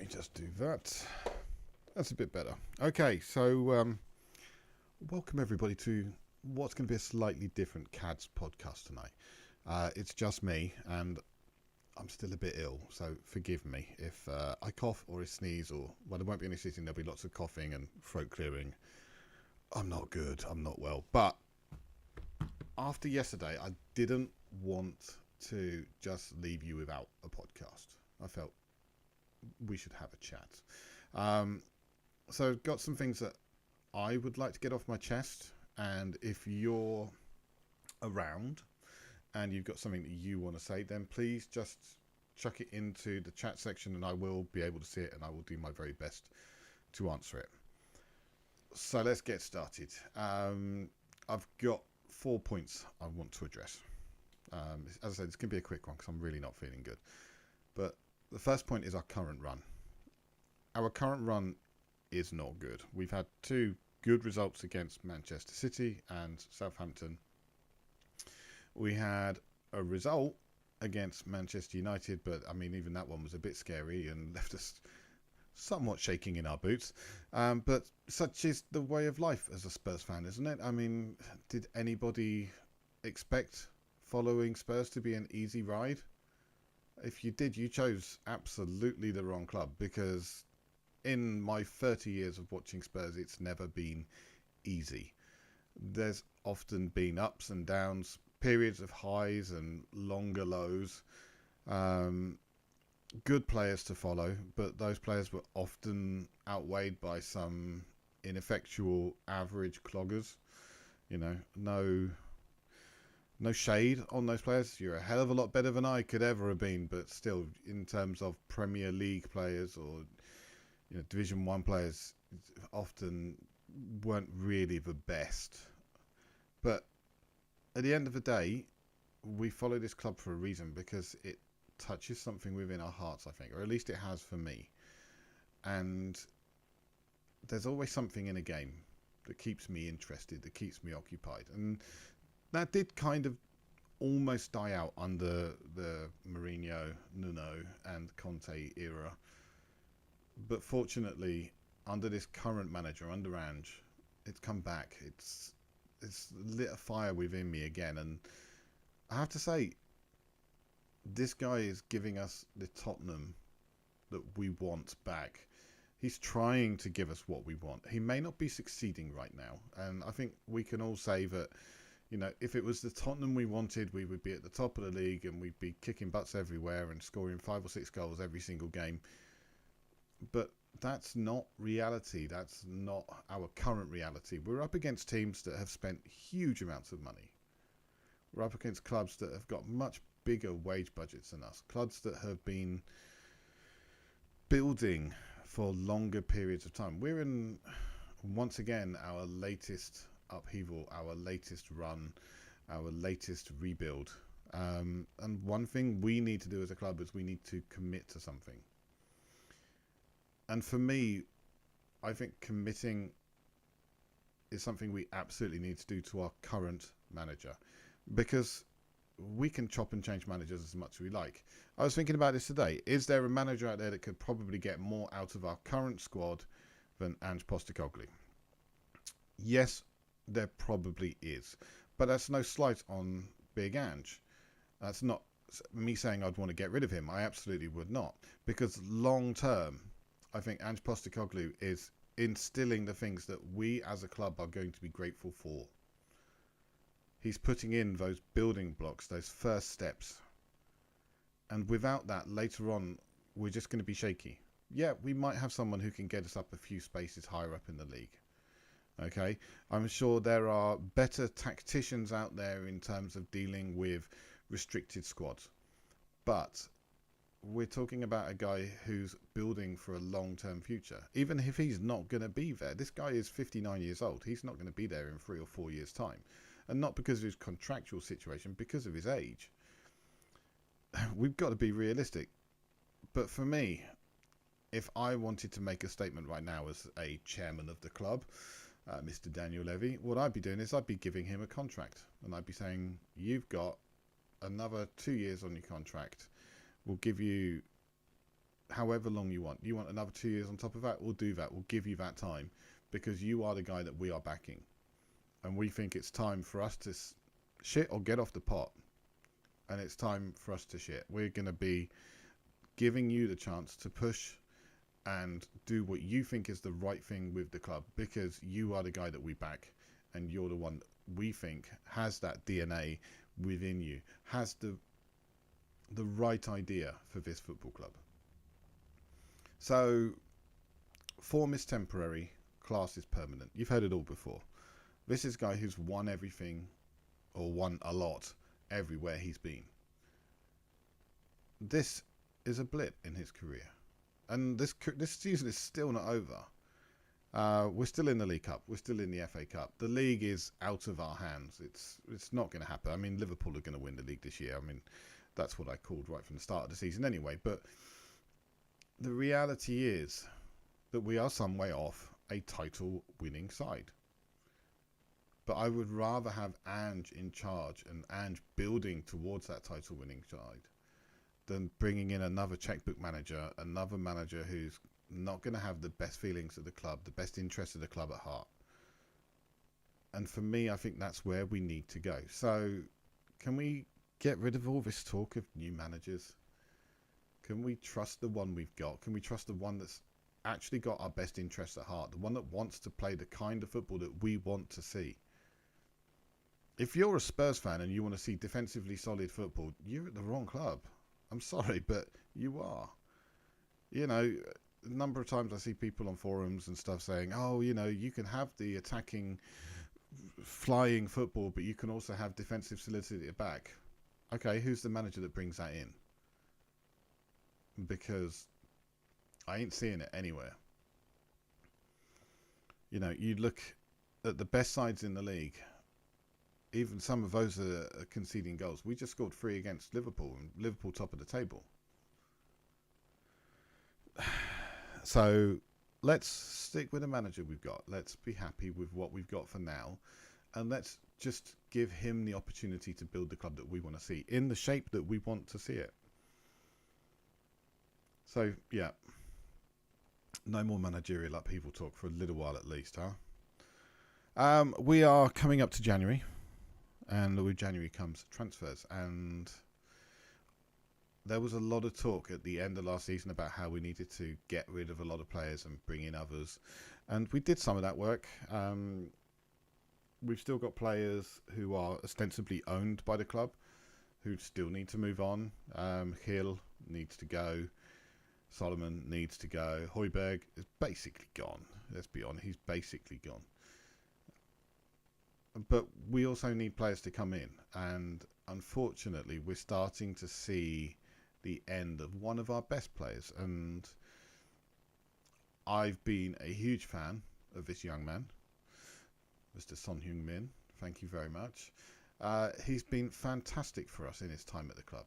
me just do that. That's a bit better. Okay, so welcome everybody to what's going to be a slightly different CADS podcast tonight. It's just me, and I'm still a bit ill, so forgive me if I cough or I sneeze, or, well, there won't be any sneezing, there'll be lots of coughing and throat clearing. I'm not good, I'm not well. But after yesterday, I didn't want to just leave you without a podcast. I felt we should have a chat. So got some things that I would like to get off my chest, and if you're around and you've got something that you want to say, then please just chuck it into the chat section and I will be able to see it, and I will do my very best to answer it. So let's get started. I've got 4 points I want to address. As I said, it's going to be a quick one because I'm really not feeling good. But the first point is our current run. Our current run is not good. We've had two good results against Manchester City and Southampton. We had a result against Manchester United, but I mean, even that one was a bit scary and left us somewhat shaking in our boots. But such is the way of life as a Spurs fan, isn't it? I mean, did anybody expect following Spurs to be an easy ride? If you did, you chose absolutely the wrong club, because in my 30 years of watching Spurs, it's never been easy. There's often been ups and downs, periods of highs and longer lows. Good players to follow, but those players were often outweighed by some ineffectual average cloggers. You know, no shade on those players. You're a hell of a lot better than I could ever have been, but still, in terms of Premier League players or Division 1 players, often weren't really the best. But at the end of the day, we follow this club for a reason, because it touches something within our hearts, I think, or at least it has for me. And there's always something in a game that keeps me interested, that keeps me occupied. And that did kind of almost die out under the Mourinho, Nuno and Conte era. But fortunately, under this current manager, under Ange, it's come back. It's lit a fire within me again. And I have to say, this guy is giving us the Tottenham that we want back. He's trying to give us what we want. He may not be succeeding right now. And I think we can all say that, if it was the Tottenham we wanted, we would be at the top of the league and we'd be kicking butts everywhere and scoring 5 or 6 goals every single game. But that's not reality. That's not our current reality. We're up against teams that have spent huge amounts of money. We're up against clubs that have got much bigger wage budgets than us. Clubs that have been building for longer periods of time. We're in, once again, our latest upheaval, our latest run, our latest rebuild. And one thing we need to do as a club is we need to commit to something. And for me, I think committing is something we absolutely need to do to our current manager, because we can chop and change managers as much as we like. I was thinking about this today. Is there a manager out there that could probably get more out of our current squad than Ange Postecoglou? Yes, there probably is. But that's no slight on Big Ange. That's not me saying I'd want to get rid of him. I absolutely would not. Because long term, I think Ange Postecoglou is instilling the things that we as a club are going to be grateful for. He's putting in those building blocks, those first steps. And without that, later on, we're just going to be shaky. Yeah, we might have someone who can get us up a few spaces higher up in the league. Okay, I'm sure there are better tacticians out there in terms of dealing with restricted squads. But we're talking about a guy who's building for a long-term future. Even if he's not going to be there, this guy is 59 years old. He's not going to be there in 3 or 4 years' time. And not because of his contractual situation, because of his age. We've got to be realistic. But for me, if I wanted to make a statement right now as a chairman of the club, Mr. Daniel Levy, what I'd be doing is I'd be giving him a contract. And I'd be saying, you've got another 2 years on your contract. We'll give you however long you want. You want another 2 years on top of that? We'll do that. We'll give you that time because you are the guy that we are backing. And we think it's time for us to shit or get off the pot. And it's time for us to shit. We're going to be giving you the chance to push and do what you think is the right thing with the club because you are the guy that we back and you're the one that we think has that DNA within you, has the right idea for this football club. So form is temporary, class is permanent. You've heard it all before. This is a guy who's won everything or won a lot everywhere he's been. This is a blip in his career. And this season is still not over. We're still in the League Cup. We're still in the FA Cup. The league is out of our hands. It's not going to happen. I mean, Liverpool are going to win the league this year. I mean, that's what I called right from the start of the season anyway. But the reality is that we are some way off a title-winning side. But I would rather have Ange in charge and Ange building towards that title-winning side than bringing in another checkbook manager, another manager who's not going to have the best feelings of the club, the best interests of the club at heart. And for me, I think that's where we need to go. So can we get rid of all this talk of new managers? Can we trust the one we've got? Can we trust the one that's actually got our best interests at heart? The one that wants to play the kind of football that we want to see? If you're a Spurs fan and you want to see defensively solid football, you're at the wrong club. I'm sorry, but you are. You know, a number of times I see people on forums and stuff saying, oh, you know, you can have the attacking, flying football, but you can also have defensive solidity at the back. Okay, who's the manager that brings that in? Because I ain't seeing it anywhere. You know, you look at the best sides in the league. Even some of those are conceding goals. We just scored 3 against Liverpool, and Liverpool top of the table. So let's stick with the manager we've got. Let's be happy with what we've got for now. And let's just give him the opportunity to build the club that we want to see in the shape that we want to see it. So, yeah. No more managerial upheaval talk for a little while at least, huh? We are coming up to January. And with January comes transfers. And there was a lot of talk at the end of last season about how we needed to get rid of a lot of players and bring in others. And we did some of that work. We've still got players who are ostensibly owned by the club who still need to move on. Hill needs to go. Solomon needs to go. Højbjerg is basically gone. Let's be honest, he's basically gone. But we also need players to come in, and unfortunately we're starting to see the end of one of our best players, and I've been a huge fan of this young man, Mr. Son Heung-min. Thank you very much. He's been fantastic for us in his time at the club.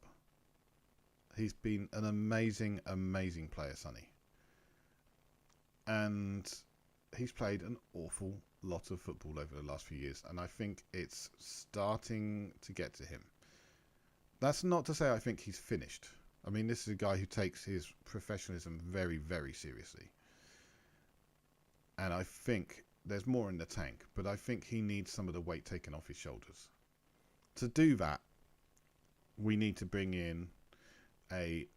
He's been an amazing, amazing player, Sonny. And he's played an awful lot of football over the last few years, and I think it's starting to get to him. That's not to say I think he's finished. I mean, this is a guy who takes his professionalism very, very seriously. And I think there's more in the tank, but I think he needs some of the weight taken off his shoulders. To do that, we need to bring in a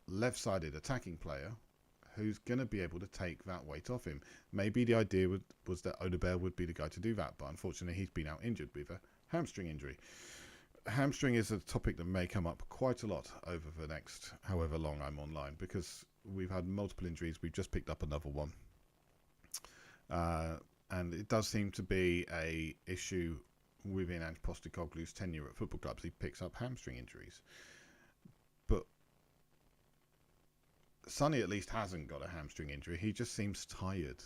left-sided attacking player who's going to be able to take that weight off him. Maybe the idea was that Odegaard would be the guy to do that, but unfortunately he's been out injured with a hamstring injury. Hamstring is a topic that may come up quite a lot over the next however long I'm online, because we've had multiple injuries. We've just picked up another one. And it does seem to be a issue within Ange Postecoglou's tenure at football clubs. He picks up hamstring injuries. But Sonny at least hasn't got a hamstring injury. He just seems tired.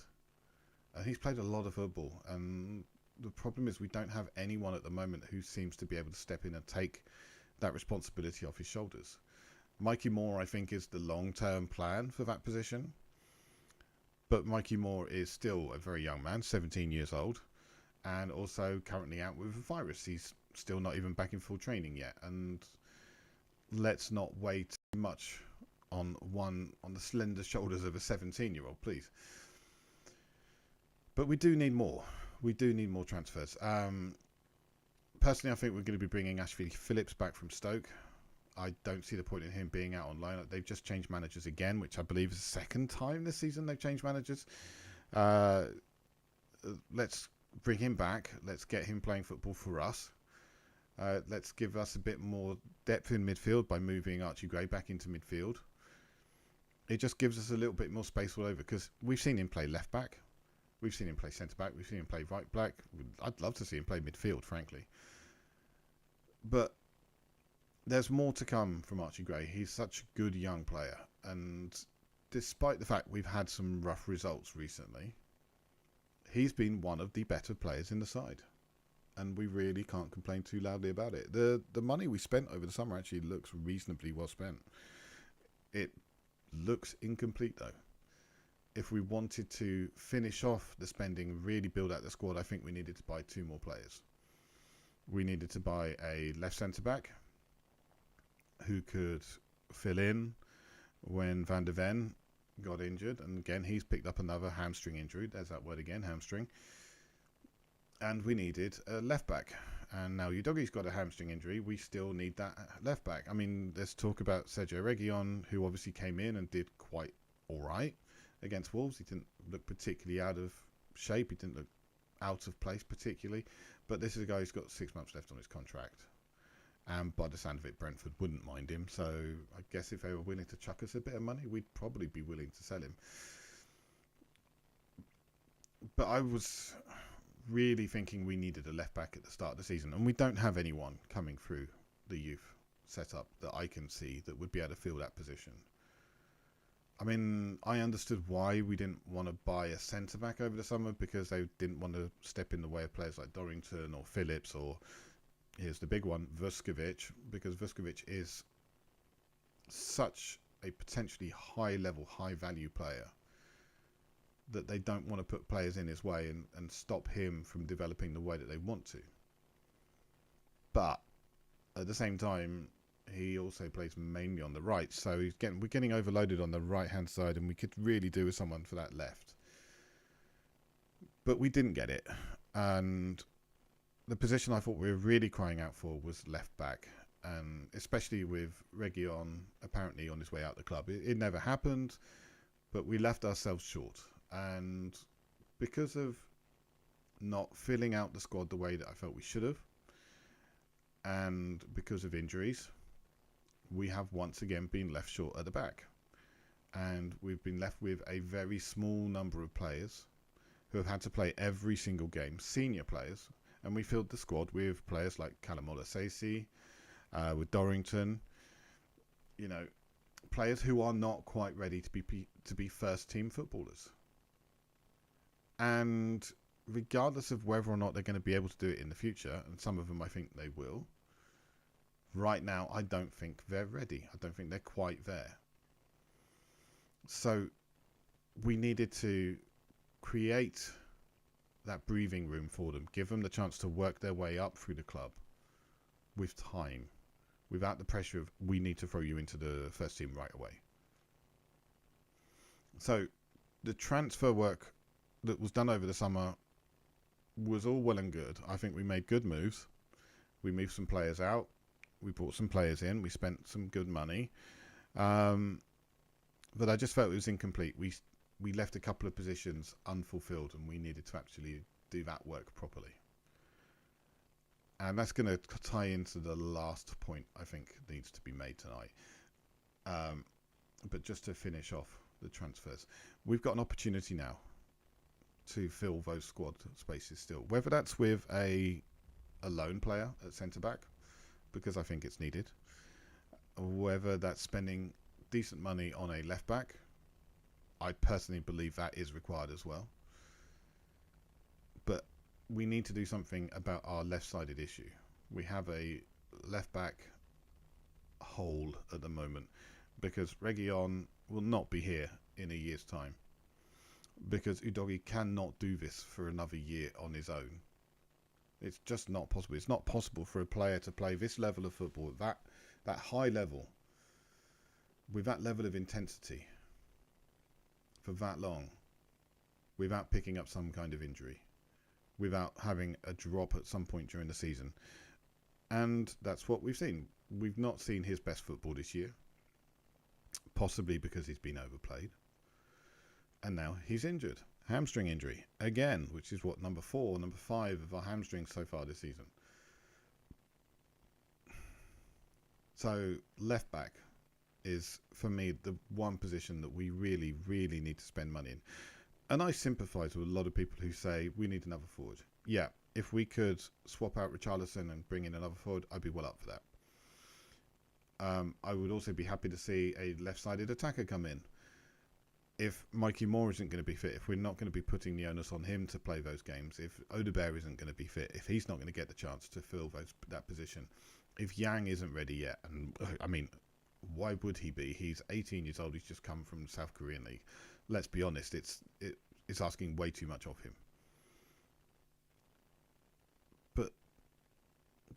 He's played a lot of football, and the problem is we don't have anyone at the moment who seems to be able to step in and take that responsibility off his shoulders. Mikey Moore, I think, is the long-term plan for that position. But Mikey Moore is still a very young man, 17 years old, and also currently out with a virus. He's still not even back in full training yet. And let's not weigh too much on the slender shoulders of a 17-year-old, please. But we do need more. We do need more transfers. Personally, I think we're going to be bringing Ashley Phillips back from Stoke. I don't see the point in him being out on loan. They've just changed managers again, which I believe is the second time this season they've changed managers. Let's bring him back. Let's get him playing football for us. Let's give us a bit more depth in midfield by moving Archie Gray back into midfield. It just gives us a little bit more space all over, because we've seen him play left back. We've seen him play centre back. We've seen him play right back. I'd love to see him play midfield, frankly. But there's more to come from Archie Gray. He's such a good young player. And despite the fact we've had some rough results recently, he's been one of the better players in the side. And we really can't complain too loudly about it. The money we spent over the summer actually looks reasonably well spent. It looks incomplete, though. If we wanted to finish off the spending, really build out the squad, I think we needed to buy 2 more players. We needed to buy a left centre-back who could fill in when Van der Ven got injured. And again, he's picked up another hamstring injury. There's that word again, hamstring. And we needed a left-back. And now Udogi's got a hamstring injury. We still need that left-back. I mean, there's talk about Sergio Reguilon, who obviously came in and did quite all right against Wolves. He didn't look particularly out of shape. He didn't look out of place particularly. But this is a guy who's got 6 months left on his contract. And by the sound of it, Brentford wouldn't mind him. So I guess if they were willing to chuck us a bit of money, we'd probably be willing to sell him. But I was really thinking we needed a left back at the start of the season. And we don't have anyone coming through the youth setup that I can see that would be able to fill that position. I mean, I understood why we didn't want to buy a centre-back over the summer, because they didn't want to step in the way of players like Dorrington or Phillips, or, here's the big one, Vuskovic, because Vuskovic is such a potentially high-level, high-value player that they don't want to put players in his way and stop him from developing the way that they want to. But at the same time, he also plays mainly on the right, so we're getting overloaded on the right-hand side, and we could really do with someone for that left. But we didn't get it, and the position I thought we were really crying out for was left-back, and especially with Reguilon apparently on his way out the club. It never happened, but we left ourselves short, and because of not filling out the squad the way that I felt we should have, and because of injuries, we have once again been left short at the back. And we've been left with a very small number of players who have had to play every single game, senior players. And we filled the squad with players like Kalamola Sesi, with Dorrington, you know, players who are not quite ready to be first team footballers. And regardless of whether or not they're going to be able to do it in the future, and some of them I think they will, right now, I don't think they're ready. I don't think they're quite there. So we needed to create that breathing room for them, give them the chance to work their way up through the club with time, without the pressure of, we need to throw you into the first team right away. So the transfer work that was done over the summer was all well and good. I think we made good moves. We moved some players out. We brought some players in. We spent some good money. But I just felt it was incomplete. We left a couple of positions unfulfilled, and we needed to actually do that work properly. And that's going to tie into the last point I think needs to be made tonight. But just to finish off the transfers, we've got an opportunity now to fill those squad spaces still. Whether that's with a lone player at centre-back, because I think it's needed, whether that's spending decent money on a left back, I personally believe that is required as well. But we need to do something about our left-sided issue. We have a left back hole at the moment, because Reguilon will not be here in a year's time, because Udogi cannot do this for another year on his own. It's just not possible. It's not possible for a player to play this level of football, that high level, with that level of intensity for that long, without picking up some kind of injury, without having a drop at some point during the season. And that's what we've seen. We've not seen his best football this year, possibly because he's been overplayed. And now he's injured. Hamstring injury again, which is what, number 4, number 5 of our hamstrings so far this season. So left back is, for me, the one position that we really, really need to spend money in. And I sympathise with a lot of people who say we need another forward. Yeah, if we could swap out Richarlison and bring in another forward, I'd be well up for that. I would also be happy to see a left-sided attacker come in. If Mikey Moore isn't going to be fit, if we're not going to be putting the onus on him to play those games, if Odebear isn't going to be fit, if he's not going to get the chance to fill that position, if Yang isn't ready yet, and I mean, why would he be? He's 18 years old. He's just come from the South Korean League. Let's be honest, it's asking way too much of him. But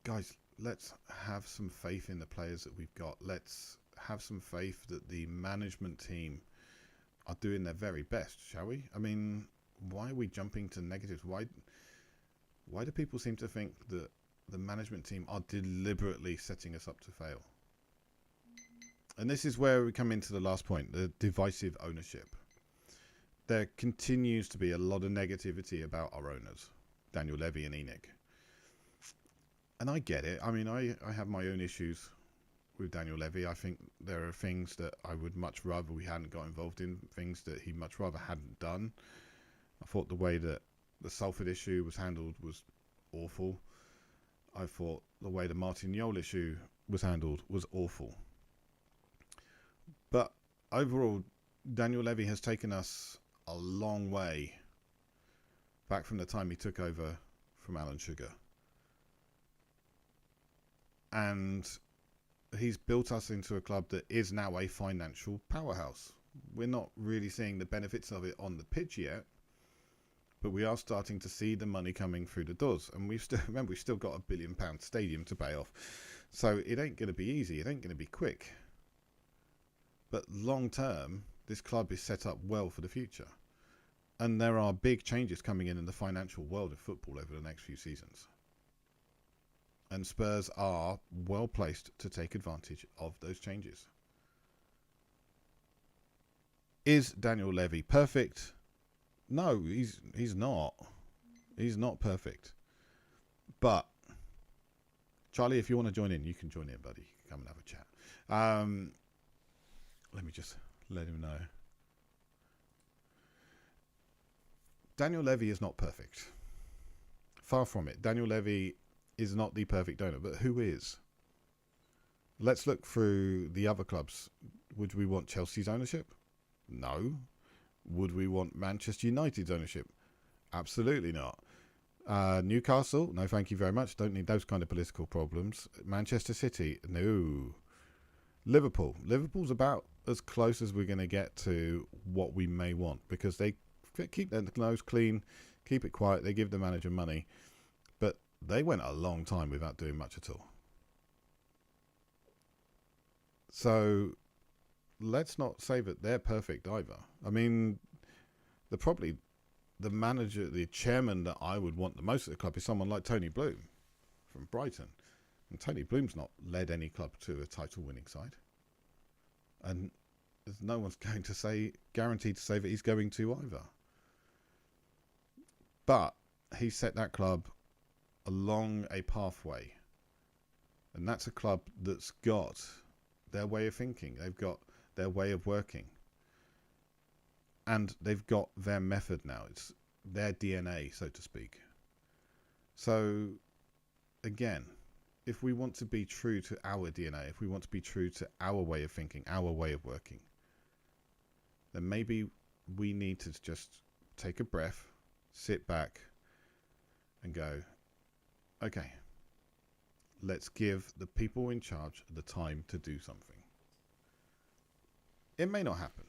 guys, let's have some faith in the players that we've got. Let's have some faith that the management team are doing their very best, shall we? I mean, why are we jumping to negatives? Why do people seem to think that the management team are deliberately setting us up to fail? And this is where we come into the last point, the divisive ownership. There continues to be a lot of negativity about our owners, Daniel Levy and ENIC. And I get it. I mean, I have my own issues with Daniel Levy. I think there are things that I would much rather we hadn't got involved in, things that he much rather hadn't done. I thought the way that the Salford issue was handled was awful. I thought the way the Martin Yole issue was handled was awful. But overall, Daniel Levy has taken us a long way back from the time he took over from Alan Sugar. And he's built us into a club that is now a financial powerhouse. We're not really seeing the benefits of it on the pitch yet, but we are starting to see the money coming through the doors. And we've still got £1 billion stadium to pay off. So it ain't going to be easy. It ain't going to be quick. But long term, this club is set up well for the future. And there are big changes coming in the financial world of football over the next few seasons. And Spurs are well placed to take advantage of those changes. Is Daniel Levy perfect? No, he's not. He's not perfect. But Charlie, if you want to join in, you can join in, buddy. Come and have a chat. Let me just let him know. Daniel Levy is not perfect. Far from it. Daniel Levy is not the perfect owner, but who is? Let's look through the other clubs. Would we want Chelsea's ownership? No. Would we want Manchester United's ownership? Absolutely not. Newcastle? No, thank you very much. Don't need those kind of political problems. Manchester City? No. Liverpool? Liverpool's about as close as we're going to get to what we may want, because they keep their nose clean, keep it quiet, they give the manager money, but they went a long time without doing much at all. So let's not say that they're perfect either. I mean, the manager, the chairman that I would want the most at the club is someone like Tony Bloom from Brighton. And Tony Bloom's not led any club to a title-winning side. And there's no one's going to say, guaranteed to say that he's going to either. But he set that club along a pathway. And that's a club that's got their way of thinking. They've got their way of working. And they've got their method now. It's their DNA, so to speak. So, again, if we want to be true to our DNA, if we want to be true to our way of thinking, our way of working, then maybe we need to just take a breath, sit back and go, okay, let's give the people in charge the time to do something. It may not happen.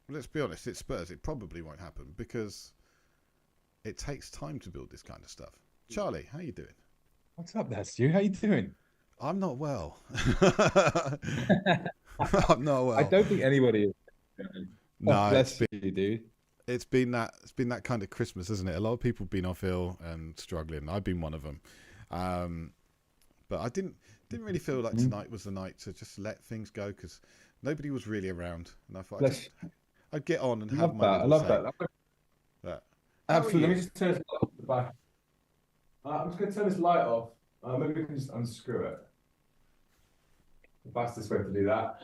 Let's be honest, it's Spurs. It probably won't happen because it takes time to build this kind of stuff. Charlie, how you doing? What's up there, Stu? How you doing? I'm not well. I'm not I well. don't think anybody is. Oh, No, bless you, dude. it's been that kind of Christmas, isn't it? A lot of people have been off ill and struggling. I've been one of them. Um, but I didn't really feel like Mhm. tonight was the night to just let things go because nobody was really around, and I thought Bless I'd get on and you. have Love my that. I little love say. that. But how are Absolutely. Let you? me just turn this light off the back. I'm just going to turn this light off. Maybe we can just unscrew it. The fastest way to do that.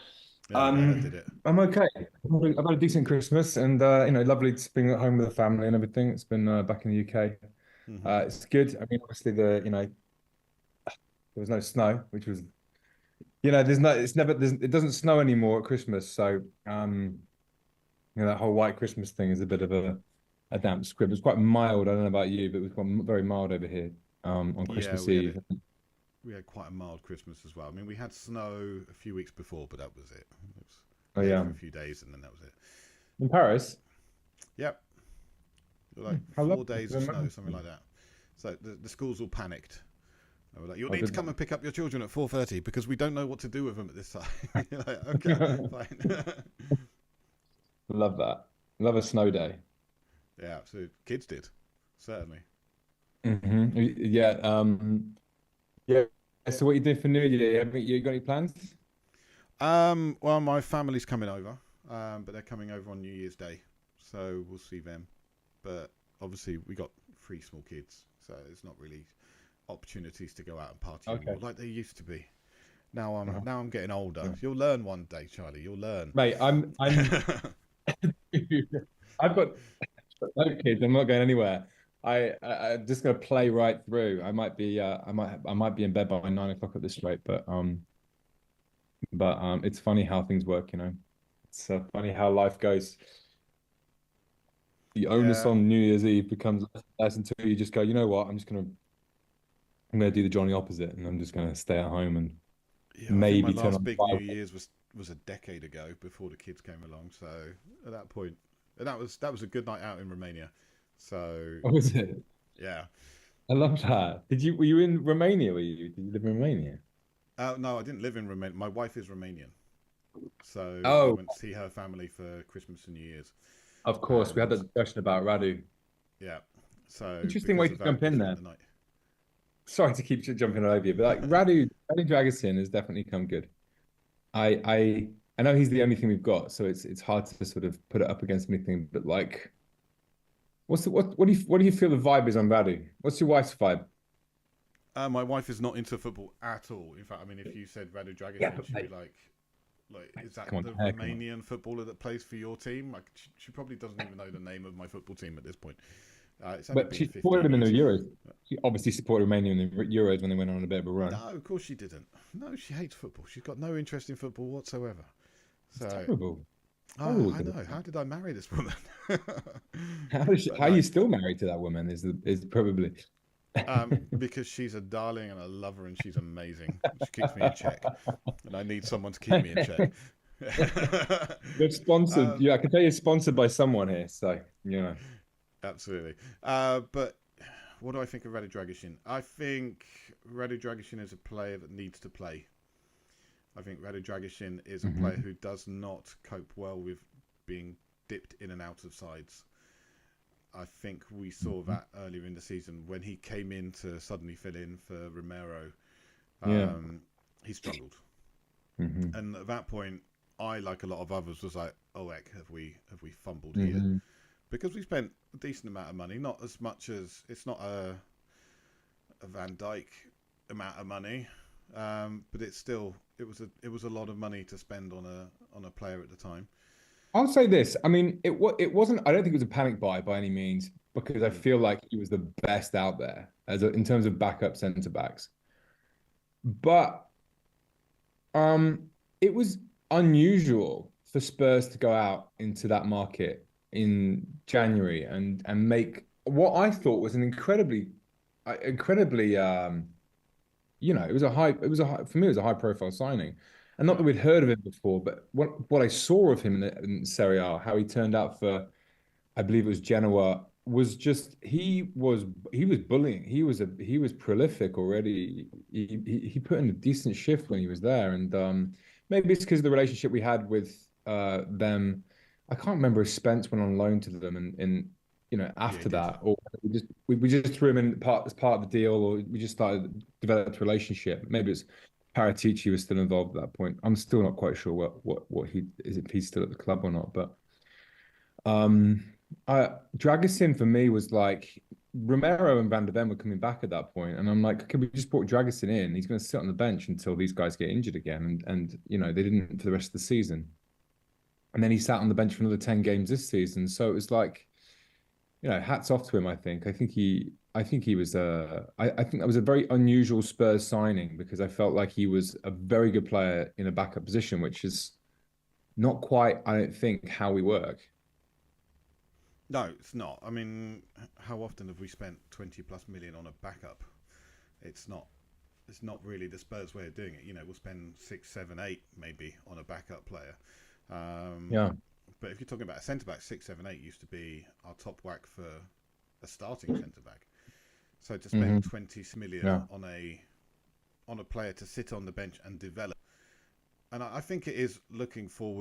Yeah, I'm glad I did it. I'm okay. I've had a decent Christmas and lovely to being at home with the family and everything. It's been back in the UK. Hmm. It's good. I mean, obviously there was no snow, which was there's no it's never it doesn't snow anymore at Christmas. So that whole white Christmas thing is a bit of a damp squib. It's quite mild. I don't know about you, but it was quite very mild over here on Yeah, Christmas Eve. we had quite a mild Christmas as well. I mean, we had snow a few weeks before, but that was it. It was Oh there yeah, for a few days, and then that was it. in Paris. Yep, like How four lovely. days of snow, something like that. So the schools all panicked. They were like, "You'll Oh, need to did come and pick up your children at 4:30 because we don't know what to do with them at this time." You're like, okay, they? fine. Love that. Love a snow day. Yeah, so kids did certainly. Yeah. Yeah. So what you doing for New Year? You got any plans? Well, my family's coming over, but they're coming over on New Year's Day, so we'll see them. But obviously, we got three small kids, so it's not really opportunities to go out and party anymore Okay. like they used to be. Now Uh-huh. I'm getting older. Yeah. You'll learn one day, Charlie. You'll learn. Mate, I've got no kids. I'm not going anywhere. I'm just gonna play right through. I might be in bed by 9 o'clock at this rate, but it's funny how things work, you know. It's funny how life goes. The onus Yeah, on New Year's Eve becomes less until you just go, you know what? I'm gonna do the Johnny opposite, and I'm just gonna stay at home and yeah. I think my maybe turn last on the big New Bible. Year's was a decade ago before the kids came along. So at that point, and that was a good night out in Romania. So What was it? yeah. I love that. Were you in Romania? Did you live in Romania? No, I didn't live in Romania. My wife is Romanian, so we Oh, went to see her family for Christmas and New Year's, of course. We had and that discussion about Radu. yeah. So Interesting way because to of that, jump we in spent there. the night. Sorry to keep jumping over you, but like Radu Dragusin has definitely come good. I know he's the only thing we've got, so it's hard to sort of put it up against anything. But like, what do you feel the vibe is on Radu? What's your wife's vibe? My wife is not into football at all. In fact, I mean, if you said Radu Yeah, Dragusin, but she'd be mate, like, is that come on, the come on. Romanian footballer that plays for your team? Like, she probably doesn't even know the name of my football team at this point. It's only But been she supported 15 him in the years. Euros. She obviously supported Romania in the Euros when they went on a bit of a run. No, of course she didn't. No, she hates football. She's got no interest in football whatsoever. It's So terrible. Terrible. I know. How did I marry this woman? But How are no, you still married to that woman? Is probably. because she's a darling and I love her and she's amazing. She keeps me in check, and I need someone to keep me in check. You're sponsored. um, Yeah, I can tell you're sponsored by someone here. So, you know. absolutely. But what do I think of Radu Dragusin? I think Radu Dragusin is a player that needs to play. I think Radu Dragusin is a player Mhm. who does not cope well with being dipped in and out of sides. I think we saw Mhm. that earlier in the season when he came in to suddenly fill in for Romero. Yeah. Um, he struggled, Hmm. and at that point, I, like a lot of others, was like, "Oh heck, have we fumbled here?" Hmm. Because we spent a decent amount of money, not as much as it's not a Van Dyke amount of money, but it's still it was a lot of money to spend on a player at the time. I'll say this. I mean, it wasn't. I don't think it was a panic buy by any means because I Mm, feel like he was the best out there in terms of backup centre backs. But it was unusual for Spurs to go out into that market in January and make what I thought was an incredibly for me it was a high profile signing. And not yeah, that we'd heard of him before, but what I saw of him in Serie A, how he turned out for I believe it was Genoa, was just he was bullying. He was prolific already. He put in a decent shift when he was there, and maybe it's because of the relationship we had with them. I can't remember if Spence went on loan to them, and Yeah, he after did. that, or we just threw him in as part of the deal, or we just started developed a relationship. Maybe it's Paratici was still involved at that point. I'm still not quite sure what he is, if he's still at the club or not. But um, Dragusin for me was like Romero and Van der Ven were coming back at that point, and I'm like, can we just put Dragusin in? He's going to sit on the bench until these guys get injured again, and they didn't for the rest of the season. And then he sat on the bench for another 10 games this season. So it was like, hats off to him, I think. I think he was I think that was a very unusual Spurs signing because I felt like he was a very good player in a backup position, which is not quite, I don't think, how we work. No, it's not. I mean, how often have we spent 20 plus million on a backup? It's not. It's not really the Spurs way of doing it. We'll spend 6, 7, 8 maybe on a backup player. Um, Yeah. but if you're talking about a centre back, 6, 7, 8 used to be our top whack for a starting centre back. So to Hmm. spend 20 million Yeah. on a player to sit on the bench and develop, and I think it is looking forward